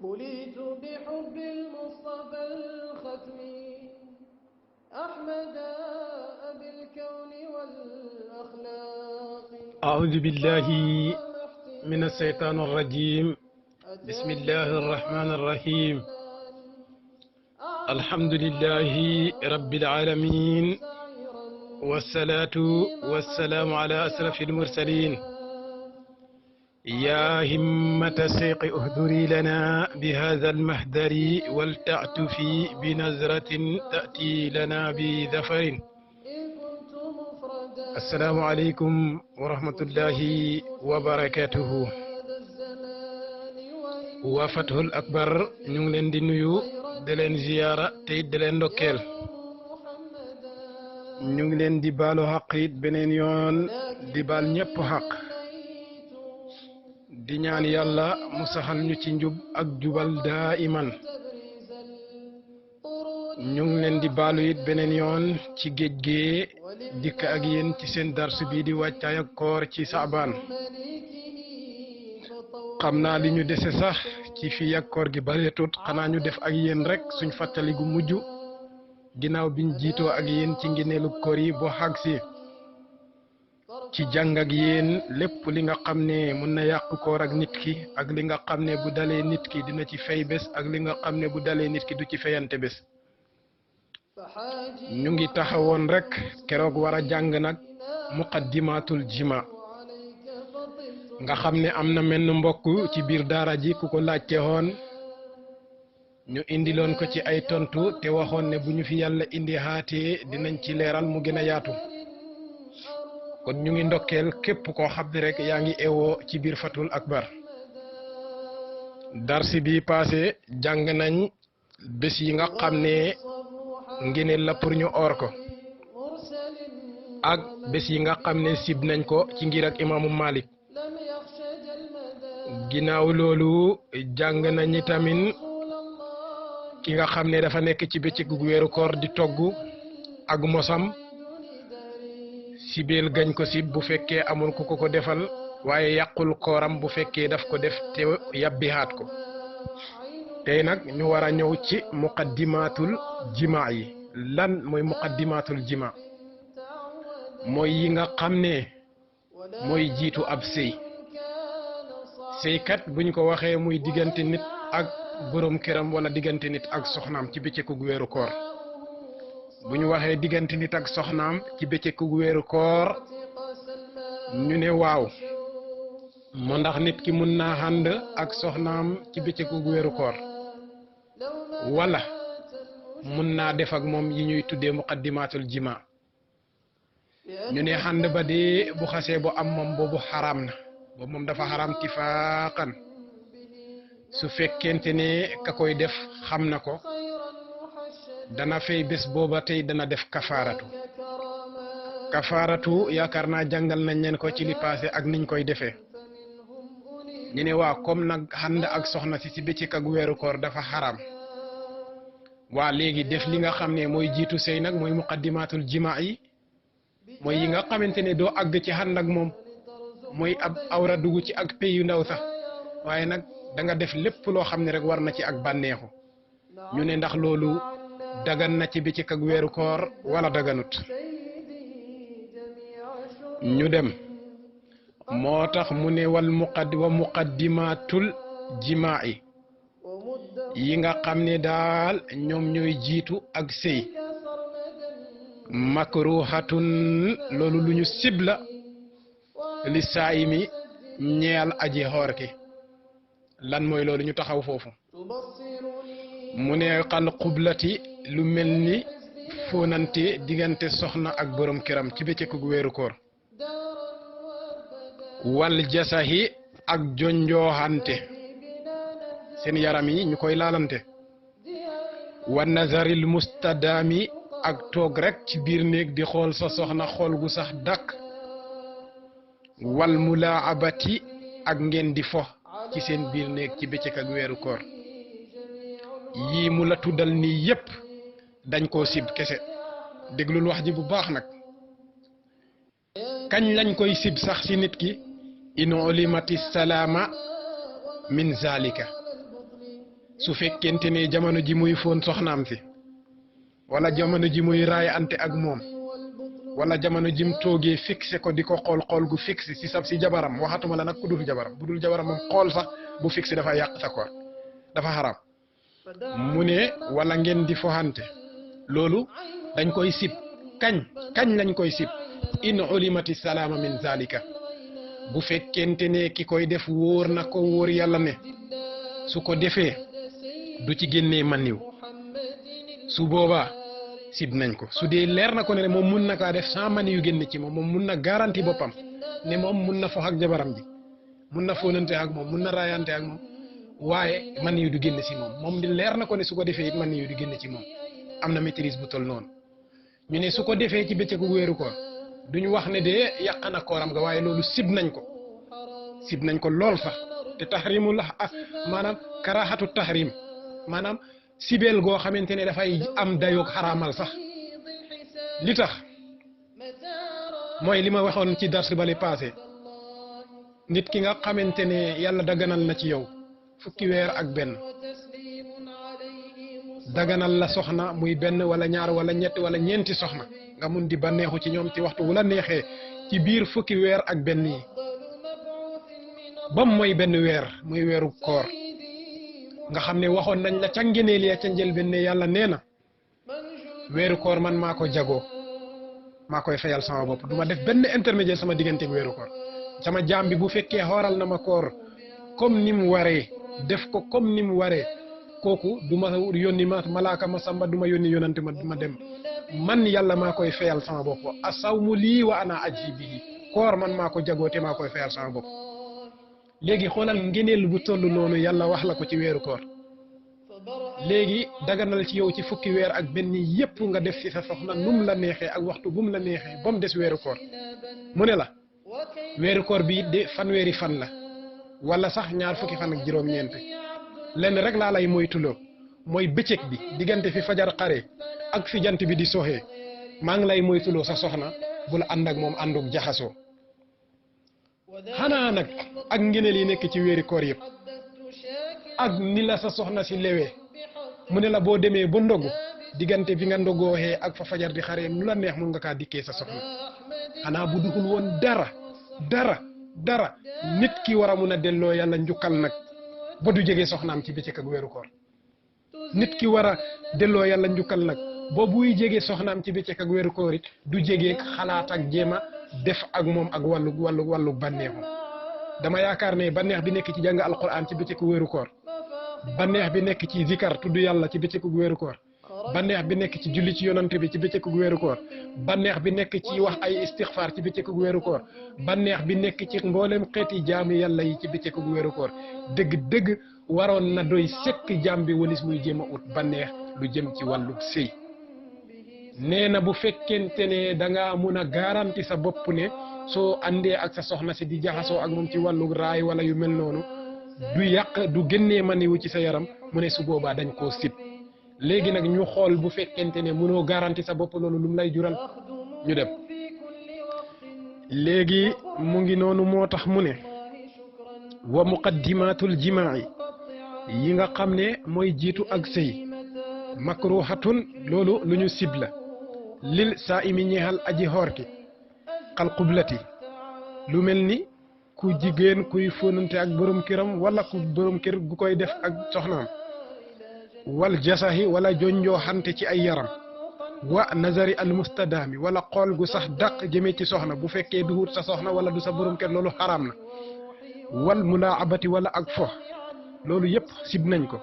بليت بحب المصطفى الختم أحمد أبي الكون والأخلاق. أعوذ بالله من الشيطان الرجيم. بسم الله الرحمن الرحيم. الحمد لله رب العالمين، والصلاة والسلام على أشرف المرسلين. يا همة الشيخ اهدري لنا بهذا المهدر ولتعطفي بنظرة تأتي لنا بظفر. السلام عليكم ورحمة الله وبركاته. وفتح الأكبر ñu ngi leen di nuyu di leen ziyaara te it di leen ndokkeel. ñu ngi leen di baalu xaq it beneen yoon di baal ñëpp xaq. di ñaan yàlla mu saxal ñu ci njub ak jubal daa iman. ñu ngi leen di baalu it beneen yoon ci géej gee dikk ak yéen ci seen darsu bi di wàccaay ak koor ci saabaan. xam naa li ñu dese sax ci fii ak koor gi bareetut, xanaa ñu def ak yéen rek suñ fàttali gu mujj ginnaaw biñ jiitoo ak yéen ci ngeneelu koor yi boo xag si ci jàng ak yéen lépp li nga xam ne mën na yàq koor ak nit ki, ak li nga xam ne bu dalee nit ki dina ci fay bés, ak li nga xam ne bu dalee nit ki du ci fayante bés. ñu ngi taxawoon rek keroog war a jàng nag muqaddimatul jima nga xam ne am na menn mbokk ci biir daara ji ku ko laajte woon, ñu indiloon ko ci ay tontu te waxoon ne bu ñu fi yàlla indi haatee dinañ ci leeral mu gën a yaatu. kon ñu ngi ndokkeel képp koo xam ne rek yaa ngi ewoo ci biir fatul akbar. darsi bi passé jàng nañ bés yi nga xam ne ngeneel la pour ñu oor ko, ak bés yi nga xam ne sib nañ ko ci ngir ak imaamu Malik. ginnaaw loolu jàng nañu tamit ki nga xam ne dafa nekk ci bëccëgu weeru koor di togg ak mosam, sibeel gañ ko sib bu fekkee amul ku ko defal, waaye yàqul kooram bu fekkee daf ko def te yàbbihaat ko. tey nag ñu war a ñëw ci muqaddimatul jima yi. lan mooy muqaddimatul jima? mooy yi nga xam ne mooy jiitu ab sëy. sëykat buñ ko waxee muy diggante nit ak borom këram wala diggante nit ak soxnaam ci bëccëgu weeru koor. bu ñu waxee diggante nit ak soxnaam ci bëccëgu weeru koor, ñu ne waaw moo ndax nit ki mun naa ànd ak soxnaam ci bëccëgu weeru koor, wala mun naa def ak moom yi ñuy tuddee muqaddimatul jima. ñu ne ànd ba dee bu xasee bu am moom boobu xaraam na, boobu moom dafa xaraam tifaaqan. su fekkente ne ka koy def xam na ko, dana fay bés booba tey dana def kafaaratu. kafaaratu yaakaar naa jàngal nañ leen ko ci li passé ak niñ koy defee. ñu ne waa comme nag ànd ak soxna si bëccëg ak weeru koor dafa xaraam, waa léegi def li nga xam ne mooy jiitu sëy nag mooy muqaddimatul jima yi, mooy yi nga xamante ne doo àgg ci ànd ak moom, mooy ab awra dugg ci ak pay yu ndaw sax, waaye nag da nga def lépp loo xam ne rek war na ci ak bànneexu. ñu ne ndax loolu dagan na ci bëccëg ak weeru koor wala daganut. ñu dem moo tax mu ne wa muqaddimatul jimaa yi nga xam ne daal ñoom ñooy jiitu ak sëy, makruhatun loolu lu ñu sibla li saayimi ñeel aji xoor ki. lan mooy loolu? ñu taxaw foofu. mu ne xal xublati lu mel ni fóonante diggante soxna ak borom këram ci bëccëgu weeru koor, wal jasahi ak jonjooxante seen yaram yi ñu koy laalante, wa nazaril mustadami ak toog rek ci biir néeg di xool sa soxna xool gu sax dàkk, wal mulaabati ak ngeen di fo ci seen biir néeg ci bëccëg ak weeru koor. yii mu la tuddal nii yépp dañ koo sib kese. déglul wax ji bu baax nag. kañ lañ koy sib sax ci nit ki? in ulimati salaama min zalika su fekkente ne jamono ji muy foon soxnaam si wala jamono ji muy raay ante ak moom wala jamono jim toogee fixé ko di ko xool gu fixé si jabaram waxatuma la nag ku dul jabaram bu dul jabaram moom xool sax bu fixé dafa yàq sa koor dafa xaram mu ne wala ngeen di foxante loolu dañ koy sib kañ lañ koy sib in ulimati salaama min zalika bu fekkente ne ki koy def wóor na ko wóor yàlla ne su ko defee du ci génnee maniw su boobaa sib nañ ko su dee leer na ko ne moom mun na kaa def sans mani yu génn ci moom mun na garanti boppam ne moom mun na fox ak jabaram ji mun na fóonante ak moom mun na raayante ak moom waaye mani yu du génn si moom di leer na ko ne su ko defee it mani yu du génn ci moom am na maîtrise bu tol noonu ñu ne su ko defee ci bëccëgu weeru koor duñu wax ne de yàq na kooram ga waaye loolu sib nañ ko lool sax te tahrimu la maanaam karaxatu tahrim maanaam sibeel goo xamante ne dafay am dayoog xaraamal sax li tax mooy li ma waxoon ci dars bale passé nit ki nga xamante ne yàlla daganal na ci yow fukki weer ak benn daganal la soxna muy benn wala ñaar wala ñett wala ñeenti soxna nga mun di bànneexu ci ñoom ci waxtu wu la neexee ci biir fukki weer ak benn yi bam mooy benn weer muy weeru koor nga xam ne waxoon nañ la ca ngeneel ya ca njëlbéen ne yàlla nee na weeru koor man maa ko jagoo maa koy fayal sama bopp du ma def benn intermédiaire sama diggante ak weeru koor sama jaam bi bu fekkee xooral na ma koor comme ni mu waree def ko comme ni mu waree kooku du ma yónni ma malaaka ma samba du ma yónni yonante ma dem man yàlla maa koy fayal sama bopp asawmu lii wa ana ajzi bihi koor man maa ko jagoo te maa koy fayal sama bopp léegi xoolal ngeneel bu toll noonu yàlla wax la ko ci weeru koor léegi daganal ci yow ci fukki weer ak benn yépp nga def ci sa soxna num la neexee ak waxtu bum la neexee ba mu des weeru koor mu ne la weeru koor bi de fanweeri fan la wala sax ñaar fukki fan ak juróom-ñeent lenn rek laa lay moytuloo mooy bëccëg bi diggante fi fajar xare ak fi jant bi di soxee maa ngi lay moytuloo sa soxna bul ànd ak moom ànduk jaxasoo xanaa nag ak ngeneel yi nekk ci weeri koor yëpp ak ni la sa soxna si lewee mu ne la boo demee ba ndogu diggante bi nga ndogooxee ak fa fajar di xaree nu la neex mun nga kaa dikkee sa soxna xanaa bu duxul woon dara nit ki war a mun a delloo yàlla njukkal nag ba du jege soxnaam ci bëccëg ak weeru koor nit ki war a delloo yàlla njukkal nag ba buy jege soxnaam ci bëccëg ak weeru koor it du jege xalaat ak jéem a def ak moom ak wàllu bànneexu dama yaakaar ne bànneex bi nekk ci jàng alquran ci bëccëgu weeru koor bànneex bi nekk ci zikar tudd yàlla ci bëccëgu weeru koor bànneex bi nekk ci julli ci yonante bi ci bëccëgu weeru koor bànneex bi nekk ci wax ay istixfaar ci bëccëgu weeru koor bànneex bi nekk ci mboolem xeeti jaami yàlla yi ci bëccëgu weeru koor dëgg waroon na doy sekk jaam bi walis muy jéem a ut bànneex lu jëm ci wàllu sëy nee na bu fekkente ne da ngaa mun a garanti sa bopp ne soo àndee ak sa soxna si di jaxasoo ak moom ci wàllu raay wala yu mel noonu du yàq du génnee maniwu ci sa yaram mu ne su boobaa dañ koo sib léegi nag ñu xool bu fekkente ne mënoo garanti sa bopp loolu lu mu lay jural ñu dem léegi mu ngi noonu moo tax mu ne wa muqaddimatul jimaai yi nga xam ne mooy jiitu ak sëy makruhatun loolu lu ñu sib la lil saa imi ñeexal aji xoor ki xal xublati lu mel ni ku jigéen kuy fóonante ak borom këram wala ku borom kër gu koy def ak soxnaam wal jasahi wala jonjoo xante ci ay yaram wa nazari al mustadaami wala xool gu sax dàq jëmee ci soxna bu fekkee du wut sa soxna wala du sa borom kër loolu xaraam na wal mulaabati wala ak fo loolu yëpp sib nañ ko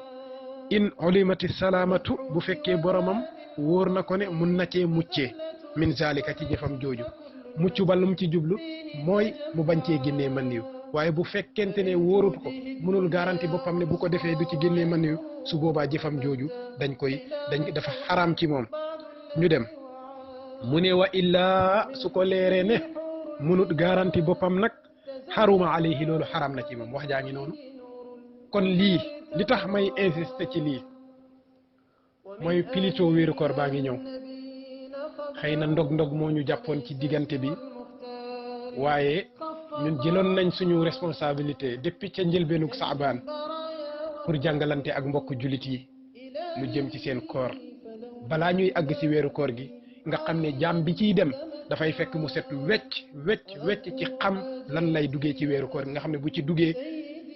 in ulimati salaamatu bu fekkee boromam wóor na ko ne mun na cee muccee min zalika ci jëfam jooju mucc ba lu mu ci jublu mooy mu bañ cee génnee maniw waaye bu fekkente ne wóorut ko mënul garanti boppam ne bu ko defee du ci génnee maniw su boobaa jëfam jooju dafa xaraam ci moom ñu dem mu ne wa illaa su ko leeree ne mënut garanti boppam nag xaruma alayhi loolu xaraam na ci moom wax jaa ngi noonu kon lii li tax may insister ci lii mooy plutôt wéeru koor baa ngi ñëw xëy na ndog moo ñu jàppoon ci diggante bi waaye ñun jëloon nañ suñu responsabilité depuis ca njëlbeenug saabaan pour jàngalante ak mbokk jullit yi lu jëm ci seen koor balaa ñuy àgg ci weeru koor gi nga xam ne jaam bi ciy dem dafay fekk mu set wecc ci xam lan lay duggee ci weeru koor gi nga xam ne bu ci duggee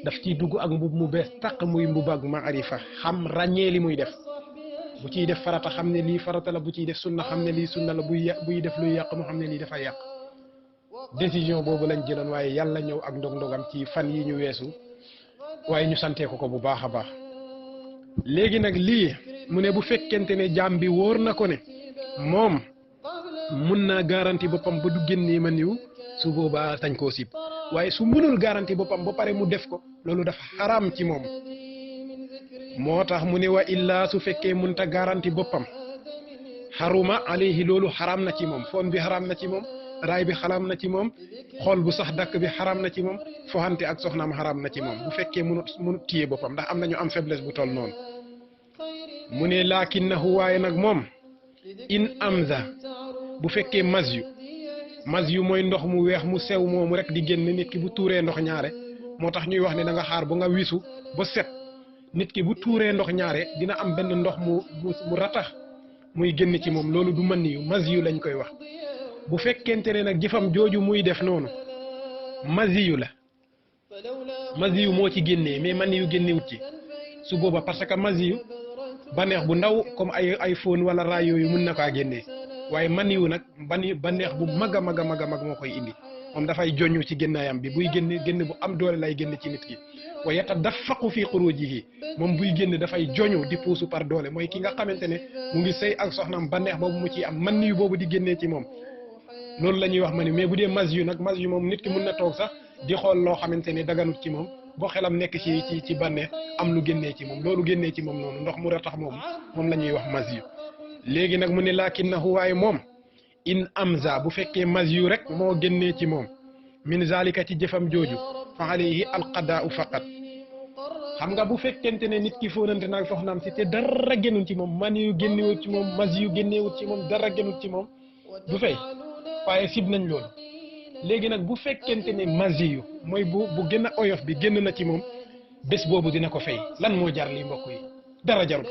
daf ciy dugg ak mbub mu bees tàq muy mbub ak maarifa xam ràññee li muy def bu ciy def farata xam ne lii farata la bu ciy def sunna xam ne lii sunna la buy def luy yàq mu xam ne lii dafay yàq décision boobu lañ jëloon waaye yàlla ñëw ak ndog-ndogam ci fan yi ñu weesu waaye ñu santee ko bu baax a baax léegi nag lii mu ne bu fekkente ne jaam bi wóor na ko ne moom mun naa garanti boppam ba du génnee ma niw su boobaa tañ koo sib waaye su mënul garanti boppam ba pare mu def ko loolu dafa xaraam ci moom moo tax mu ne wa illaa su fekkee munta garanti boppam xaruma alayhi loolu xaraam na ci moom foon bi xaraam na ci moom raay bi xaraam na ci moom xool bu sax dakk bi xaraam na ci moom foxante ak soxnaam xaraam na ci moom bu fekkee munut téye boppam ndax am na ñu am faiblesse bu toll noonu mu ne laakinnahu waaye nag moom in amza bu fekkee mas yu mooy ndox mu weex mu sew moomu rek di génn nit ki bu tuuree ndox ñaare moo tax ñuy wax ne da nga xaar ba nga wisu ba set nit ki bu tuuree ndox ñaare dina am benn ndox mu ratax muy génn ci moom loolu du mën yu mas yu lañ koy wax bu fekkente ne nag jëfam jooju muy def noonu masiyu la masiyu moo ci génnee mais man yu génnewut ci su booba parce que masiyu baneex bu ndaw comme ay fóon wala raay yooyu mun na kaa génnee waaye man yu nag baneex bu mag a mag moo koy indi moom dafay joñu ci génnaayam bi buy génn bu am doole lay génn ci nit ki wa yatadaffaqu fi xurujihi moom buy génn dafay joñu di puusu par doole mooy ki nga xamante ne mu ngi sëy ak soxnaam baneex boobu mu ciy am man yu boobu di génnee ci moom loolu la ñuy wax ma ni mais bu dee mas yu moom nit ki mun na toog sax di xool loo xamante ne daganut ci moom boo xelam nekk ci bànneex am lu génnee ci moom loolu génnee ci moom noonu ndox mu ratax moom la ñuy wax mas yu léegi nag mu ne laakinnahu waaye moom in amza bu fekkee mas yu rek moo génnee ci moom min zalika ci jëfam jooju fa alayhi alqadaau faqat xam nga bu fekkente ne nit ki fóonante naag soxnaam si te dara génnul ci moom man yu génnewut ci moom mas yu génnewut ci moom dara génnul ci moom du fay waaye sib nañ loolu léegi nag bu fekkente ne masiyu mooy bu gën a oyof bi génn na ci moom bés boobu dina ko fay lan moo jar lii mbokk yi dara jarut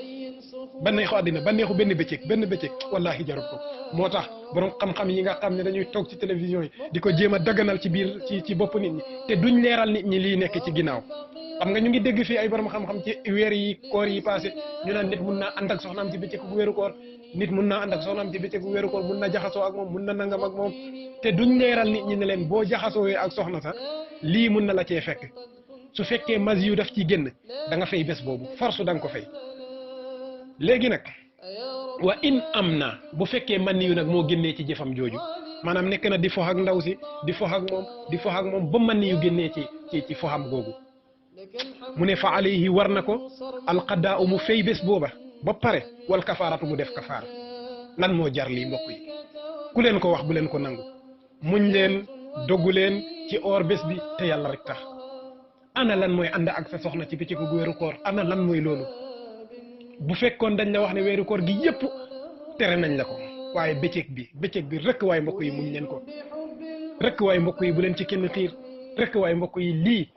banneexu àddina banneexu benn bëccëg wallahi jarut ko moo tax borom xam-xam yi nga xam ne dañuy toog ci télévision yi di ko jéem a daganal ci biir ci bopp nit ñi te duñ leeral nit ñi lii nekk ci ginnaaw xam nga ñu ngi dégg fii ay borom xam-xam ci weer yi koor yi passé ñu naan nit mun naa ànd ak soxnaam ci bëccëg bu weeru koor nit mun naa ànd ak soxnaam ci bëccëg bu weeru koor mun na jaxasoo ak moom mun na nangam ak moom te duñ leeral nit ñi ne leen boo jaxasoowee ak soxna sax lii mun na la cee fekk su fekkee mas yu daf ci génn da nga fay bés boobu force da nga ko fay léegi nag wa in am na bu fekkee man yu nag moo génnee ci jëfam jooju maanaam nekk na di fox ak ndaw si di fox ak moom ba man yu génnee ci foxam googu mu ne fa alayhi war na ko alqadaa mu fay bés booba ba pare wal kafaaratu mu def kafaara lan moo jar lii mbokk yi ku leen ko wax bu leen ko nangu muñ leen doggu leen ci or bés bi te yàlla rek tax ana lan mooy ànd ak sa soxna ci bëccëgu weeru koor ana lan mooy loolu bu fekkoon dañ la wax ne weeru koor gi yëpp tere nañ la ko waaye bëccëg bi rek waaye mbokk yi muñ leen ko rek waaye mbokk yi bu leen ci kenn xiir rek waaye mbokk yi lii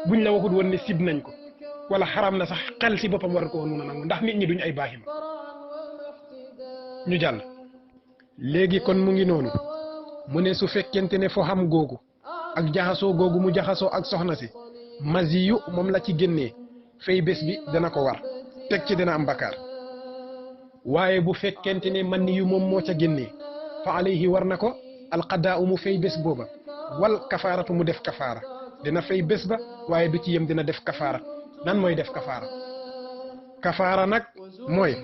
buñ la waxut woon ne sib nañ ko wala xaram na sax xel si boppam war ko woon mun a nangu ndax nit ñi duñ ay baaxim ñu jàll léegi kon mu ngi noonu mu ne su fekkente ne fo xam googu ak jaxasoo googu mu jaxasoo ak soxna si masiyu moom la ci génnee fay bés bi dana ko war teg ci dina am bakkaar waaye bu fekkente ne man yu moom moo ca génnee fa alayhi war na ko alqadaa mu fay bés booba wal kafaaratu mu def kafaara dina fay bés ba waaye du ci yem dina def kafaara nan mooy def kafaara nag mooy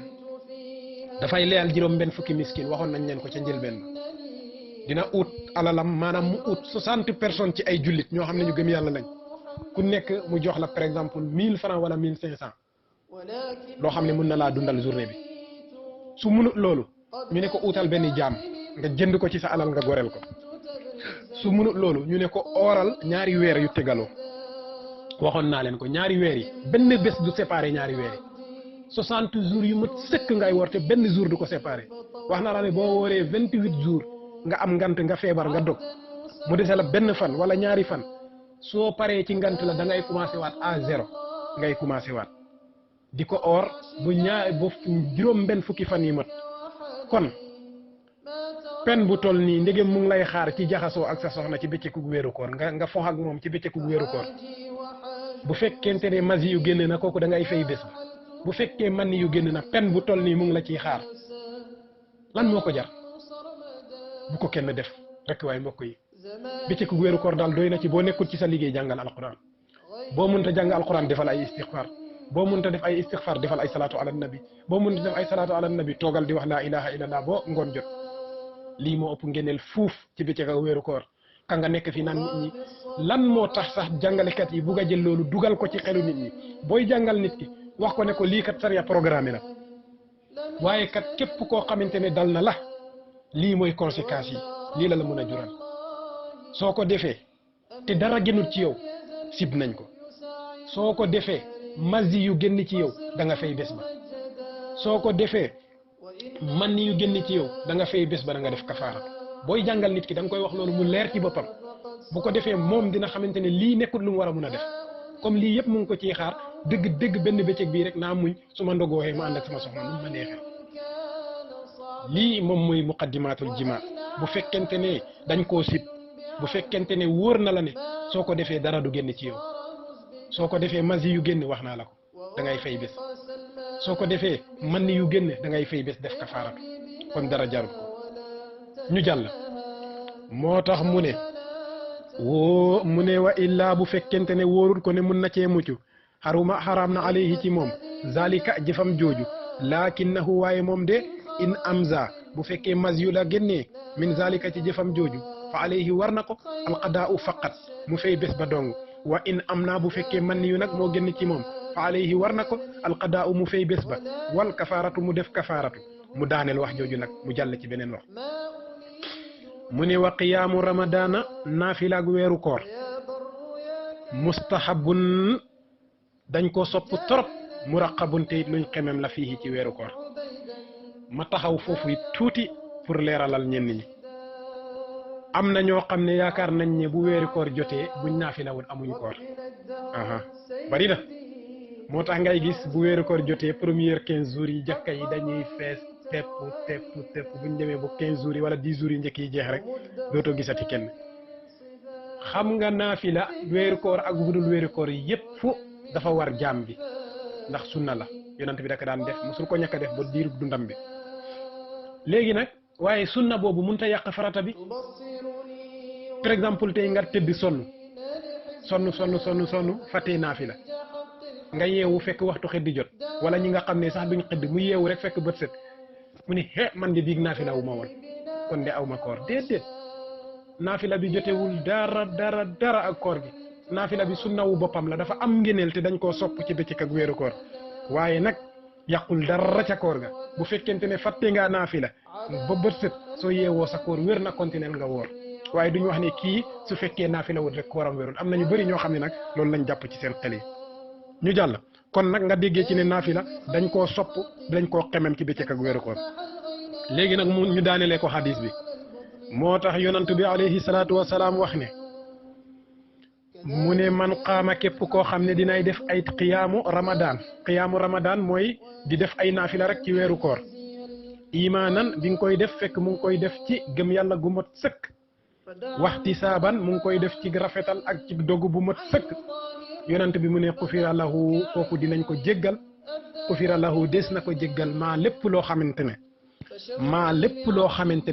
dafay leyal juróom benn fukki miskin waxoon nañ leen ko ca njëlbeen ba dina ut alalam maanaam mu ut 60 personnes ci ay jullit ñoo xam ne ñu gëm yàlla lañ ku nekk mu jox la par exemple 1000 francs wala 1500 loo xam ne mën na laa dundal journée bi su munut loolu ñu ne ko utal benn jaam nga jënd ko ci sa alal nga goreel ko su munut loolu ñu ne ko ooral ñaari weer yu tegaloo waxoon naa leen ko ñaari weer yi benn bés du séparé ñaari weer yi 60 jours yu mat sëkk ngay woor te benn jour du ko séparé wax naa la ne boo wooree 28 jours nga am ngant nga feebar nga dog mu dese la benn fan wala ñaari fan soo paree ci ngant la da ngay commencé waat à zéro ngay commencé waat di ko oor bu juróom benn fukki fan yi mat kon pen bu toll nii ndegem mu ngi lay xaar ci jaxasoo ak sa soxna ci bëccëgu weeru koor nga fox ak moom ci bëccëgu weeru koor bu fekkente ne masi yu génn na kooku da ngay fay bés ba bu fekkee man yu génn na pen bu toll nii mu ngi la ciy xaar lan moo ko jar bu ko kenn def rek waaye mbokk yi bëccëgu weeru koor daal doy na ci boo nekkul ci sa liggéey jàngal alquran boo mënta jàng alquran defal ay istixfar boo mënta def ay istixfar defal ay salaatu ala nabi boo mënta def ay salaatu ala nabi toogal di wax laa ilaha illallah boo ngoon jot lii moo ëpp ngeneel fuuf ci bëccëg ak weeru koor ka nga nekk fi naan nit ñi lan moo tax sax jàngalekat yi bugg a jël loolu dugal ko ci xelu nit ñi booy jàngal nit ki wax ko ne ko lii kat sariya programme la waaye kat képp koo xamante ne dal na la lii mooy conséquences yi lii la mën a jural soo ko defee te dara gënul ci yow sib nañ ko soo ko defee masi yu génn ci yow da nga fay bés ba soo ko defee man yu génn ci yow da nga fay bés ba da nga def kafaara booy jàngal nit ki da nga koy wax loolu mu leer ci boppam bu ko defee moom dina xamante ne lii nekkul lu mu war a mun a def comme lii yëpp mu ngi ko ciy xaar dëgg benn bëccëg bii rek naa muñ su ma ndogooxee ma ànd ak sama soxna nu ma neexee lii moom mooy muqaddimatul jima bu fekkente ne dañ koo sib bu fekkente ne wóor na la ne soo ko defee dara du génn ci yow soo ko defee masi yu génn wax naa la ko da ngay fay bés soo ko defee man yu génn da ngay fay bés def kafaaratu kon dara jarul ko ñu jàll moo tax mu ne wa illaa bu fekkente ne wóorul ko ne mun na cee mucc xaraam na alayhi ci moom zalika jëfam jooju lakinnahu waaye moom de in amza bu fekkee mas yu la génnee min zalika ci jëfam jooju fa alayhi war na ko alqadaau faqat mu fay bés ba dong wa in am naa bu fekkee man yu nag moo génn ci moom fa alayhi war na ko alqadaau mu fay bés ba wal kafaaratu mu def kafaaratu mu daaneel wax jooju nag mu jàll ci beneen wax mu ne wa qiyaamu ramadaana naafilaag weeru koor mustahabun dañ ko sopp trop muraqabun te it luñ xemem la fii ci weeru koor ma taxaw foofu it tuuti pour leeralal ñenn ñi am na ñoo xam ne yaakaar nañ ne bu weeru koor jotee buñ naafilawul amuñ koor bari na moo tax ngay gis bu weeru koor jotee première 15 jours yi jàkka yi dañuy fees tepp buñ demee ba 15 jours yi wala 10 jours yi njëkk yi jeex rek dootoo gisati kenn xam nga naafila weeru koor ak budul weeru koor yi yëpp dafa war jaam bi ndax sunna la yonent bi da ko daan def musul ko ñàkk a def ba diir dundam bi léegi nag waaye sunna boobu mënut a yàq farata bi par exemple tey nga tëdd sonn fàttee naafila nga yeewu fekk waxtu xëddi jot wala ñi nga xam ne sax duñ xëdd mu yeewu rek fekk bët set mu ne man de biig naafila wu ma woon kon de aw ma koor déedéet naafila bi jotewul dara ak koor gi naafila bi sunna wu boppam la dafa am ngeneel te dañ koo sopp ci bëccëg ak weeru koor waaye nag yàqul dara ca koor ga bu fekkente ne fàtte ngaa naafila ba bët set soo yeewoo sa koor wér na continuer nga woor waaye duñu wax ne kii su fekkee naafila wut rek kooram wérul am na ñu bëri ñoo xam ne nag loolu lañ jàpp ci seen xel yi ñu jàll kon nag nga déggee ci ne naafila dañ koo sopp dañ koo xemem ci bëccëg ak weeru koor léegi nag ñu daanelee ko hadis bi moo tax yonant bi alayhi salaatu wasalaam wax ne mu ne man qaama képp koo xam ne dinay def ay qiyaamu ramadan mooy di def ay naafila rek ci weeru koor imaanan bi nga koy def fekk mu ngi koy def ci gëm yàlla gu mot sëkk waxti saaban mu ngi koy def ci rafetal ak ci dogu bu mot sëkk yonent bi mu ne xufira lahu kooku dinañ ko jéggal xufira lahu des na ko jéggal maa lépp loo xamante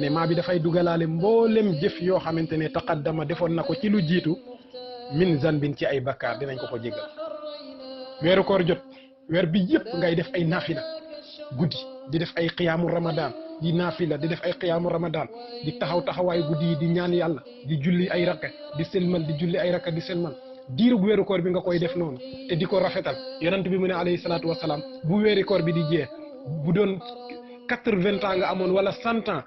ne maa bi dafay dugalaale mboolem jëf yoo xamante ne taqaddama defoon na ko ci lu jiitu min zanbin ci ay bakkaar dinañ ko jéggal weeru koor jot weer bi yëpp ngay def ay naafila guddi di def ay qiyaamu ramadan di naafila di def ay qiyaamu ramadan di taxawaay guddi yi di ñaan yàlla di julli ay rakka di selmal di julli ay rakka di selmal diiru bu weeru koor bi nga koy def noonu te di ko rafetal yonent bi mu ne alayhi salaatu wasalaam bu weeri koor bi di jeex bu doon 80 ans nga amoon wala 100 ans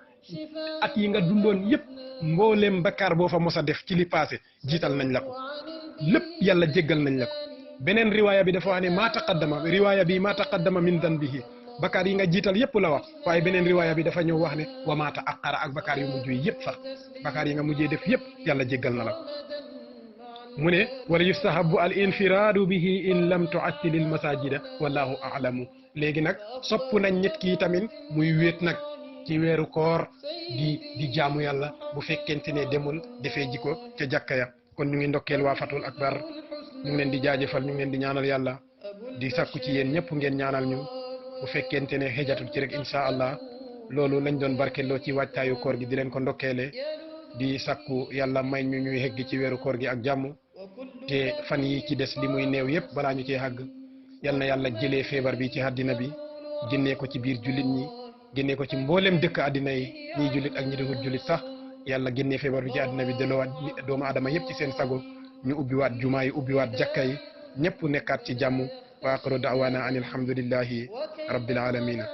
at yi nga dundoon yëpp mbooleem bakkaar boo fa mos a def ci li passé jiital nañ la ko lépp yàlla jéggal nañ la ko beneen riwaaya bi dafa wax ne maa taqaddama min danbihi bakkaar yi nga jiital yëpp la wax waaye beneen riwaaya bi dafa ñëw wax ne wa maa ta'aqqara ak bakkaar yu mujj yi yëpp sax bakkaar yi nga mujjee def yëpp yàlla jéggal na la ko mu ne wala yustahabu al infiraadu bihi in lam tuattilil masajida wallahu a'lamu léegi nag sopp nañ nit ki tamit muy wéet nag ci weeru koor di jaamu yàlla bu fekkente ne demul defee ji ko ca jàkka ya kon ñu ngi ndokkeel waa Fatul Akbar ñu ngi leen di jaajëfal ñu ngi leen di ñaanal yàlla di sakku ci yéen ñëpp ngeen ñaanal ñu bu fekkente ne xejatul ci rek incha allah loolu lañ doon barkeloo ci waajtaayu koor gi di leen ko ndokkeele di sakku yàlla may ñu ñuy hegg ci weeru koor gi ak jàmm te fan yi ci des li muy néew yëpp balaa ñu cee àgg yal na yàlla jëlee feebar bi ci àddina bi génnee ko ci biir jullit ñi génnee ko ci mboolem dëkk àddina yi ñiy jullit ak ñi dëkkul jullit sax yàlla génnee feebar bi ci àddina bi delloowaat doomu aadama yëpp ci seen sago ñu ubbiwaat jumaa yi ubbiwaat jàkka yi ñëpp nekkaat ci jàmm wa axiru da'waana an alhamdulillahi rabbil alamina